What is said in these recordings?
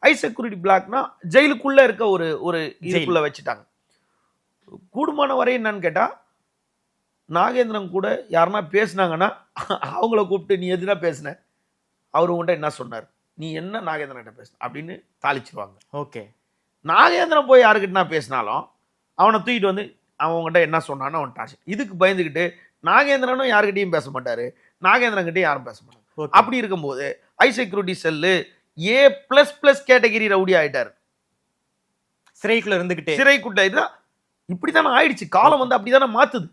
High security பிளாக்னா ஜெயிலுக்குள்ள இருக்க ஒரு ஒரு இதுக்குள்ள வச்சுட்டாங்க. கூடுமான வரை என்னன்னு கேட்டா நாகேந்திரன் கூட யாருன்னா பேசினாங்கன்னா அவங்கள கூப்பிட்டு நீ எதுனா பேசின, அவர் உங்கள்கிட்ட என்ன சொன்னார், நீ என்ன நாகேந்திரன் பேச அப்படின்னு தாளிச்சிருவாங்க. ஓகே, நாகேந்திரன் போய் யாருக்கிட்ட நான் பேசினாலும் அவனை தூக்கிட்டு வந்து அவன் உங்கள்கிட்ட என்ன சொன்னான்னு அவன் டார்ச்சர். இதுக்கு பயந்துக்கிட்டு நாகேந்திரனும் யாருக்கிட்டையும் பேச மாட்டாரு, நாகேந்திரன் கிட்டையும் யாரும் பேச மாட்டாங்க. அப்படி இருக்கும்போது high security cell A++ category rowdy ஆயிட்டாரு. சிறைக்குள்ள இருந்துகிட்டே சிறைக்குள்ள இப்படித்தானே ஆயிடுச்சு. காலம் வந்து அப்படித்தானே மாத்துது.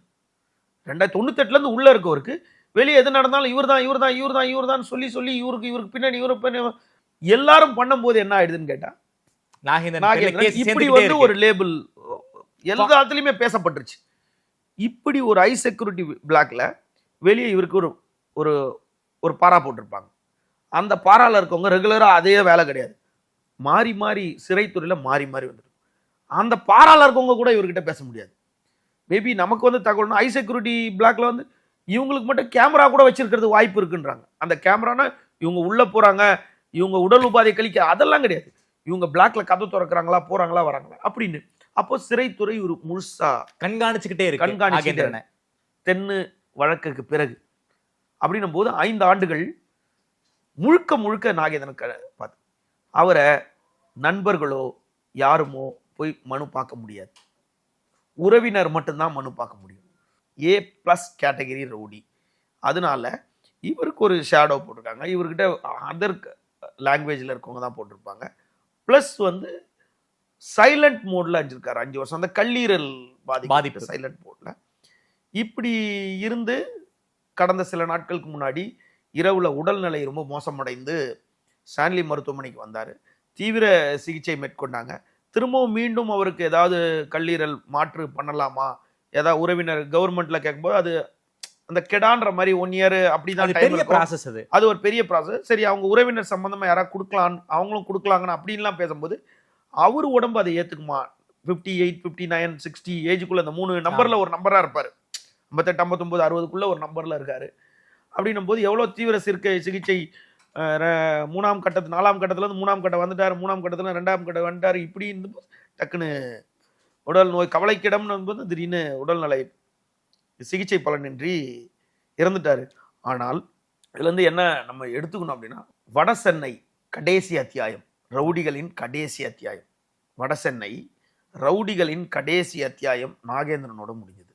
2098 இருந்து உள்ள இருக்கவருக்கு வெளியே எது நடந்தாலும் இவர்தான் சொல்லி இவருக்கு பின்னாடி எல்லாரும் பண்ணும் போது என்ன ஆயிடுதுன்னு கேட்டா நாகேந்திரன் இப்படி வந்து ஒரு லேபிள் எல்லாத்துலயுமே பேசப்பட்டுருச்சு. இப்படி ஒரு ஹை செக்யூரிட்டி பிளாக்ல வெளியே இவருக்கு ஒரு ஒரு ஒரு பாரா போட்டிருப்பாங்க. அந்த பாரால இருக்கவங்க ரெகுலரா அதே வேலை கிடையாது, மாறி மாறி சிறைத்துறையில மாறி மாறி வந்துடும். அந்த பாரால இருக்கவங்க கூட இவர்கிட்ட பேச முடியாது. மேபி நமக்கு வந்து தகவல்னா ஹை செக்யூரிட்டி பிளாக்ல வந்து இவங்களுக்கு மட்டும் கேமரா கூட வச்சிருக்கிறது வாய்ப்பு இருக்குன்றாங்க. அந்த கேமரானா இவங்க உள்ள போறாங்க, இவங்க உடல் உபாதை கழிக்க அதெல்லாம் கிடையாது. இவங்க பிளாக்ல கதை திறக்கிறாங்களா, போறாங்களா, வராங்களா அப்படின்னு. அப்போ சிறைத்துறை ஒரு முழுசா கண்காணிச்சுக்கிட்டே இருக்கு. தென்னு வழக்குக்கு பிறகு அப்படின்னும் போது 5 ஆண்டுகள் முழுக்க முழுக்க நாகேந்திரன் பார்த்து அவரை நண்பர்களோ யாருமோ போய் மனு பார்க்க முடியாது. உறவினர் மட்டும்தான் மனு பார்க்க முடியும். A+ category rowdy. அதனால இவருக்கு ஒரு ஷேடோ போட்டிருக்காங்க. இவர்கிட்ட அதர் லாங்குவேஜில் இருக்கவங்க தான் போட்டிருப்பாங்க. ப்ளஸ் வந்து சைலண்ட் மோட்ல அஞ்சிருக்காரு 5 வருஷம். அந்த கல்லீரல் பாதிப்பு சைலண்ட் மோட்ல. இப்படி இருந்து கடந்த சில நாட்களுக்கு முன்னாடி இரவுல உடல்நிலை ரொம்ப மோசமடைந்து ஸ்டான்லி மருத்துவமனைக்கு வந்தார். தீவிர சிகிச்சை மேற்கொண்டாங்க. திரும்பவும் மீண்டும் அவருக்கு ஏதாவது கல்லீரல் மாற்று பண்ணலாமா, ஏதாவது உறவினர் கவர்மெண்ட்ல கேட்கும்போது அது அந்த கெடான்ற மாதிரி 1 இயர் அப்படிதான் பெரிய ப்ராசஸ். அது ஒரு பெரிய ப்ராசஸ். சரி, அவங்க உறவினர் சம்பந்தமா யாராவது கொடுக்கலாம், அவங்களும் கொடுக்கலாங்கன்னு அப்படின்லாம் பேசும்போது அவரு உடம்பு அதை ஏத்துக்குமா? 58, 59, 60 ஏஜுக்குள்ள அந்த 3 நம்பர்ல ஒரு நம்பரா இருப்பாரு. 58, 59, 60க்குள்ள ஒரு நம்பர்ல இருக்காரு. அப்படின்னும் போது எவ்வளவு தீவிர சிகிச்சை 3ஆம் கட்டத்து 4ஆம் கட்டத்துல இருந்து 3ஆம் கட்டம் வந்துட்டாரு, 3ஆம் கட்டத்துல 2ஆம் கட்டம் வந்துட்டாரு. இப்படி இருந்தபோது டக்குன்னு உடல் நோய் கவலைக்கிடம்னு வந்து திடீர்னு உடல்நலை சிகிச்சை பலனின்றி இறந்துட்டாரு. ஆனால் இதுல இருந்து என்ன நம்ம எடுத்துக்கணும் அப்படின்னா, வடசென்னை கடைசி அத்தியாயம், ரவுடிகளின் கடைசி அத்தியாயம். வடசென்னை ரவுடிகளின் கடைசி அத்தியாயம் நாகேந்திரனோட முடிஞ்சது.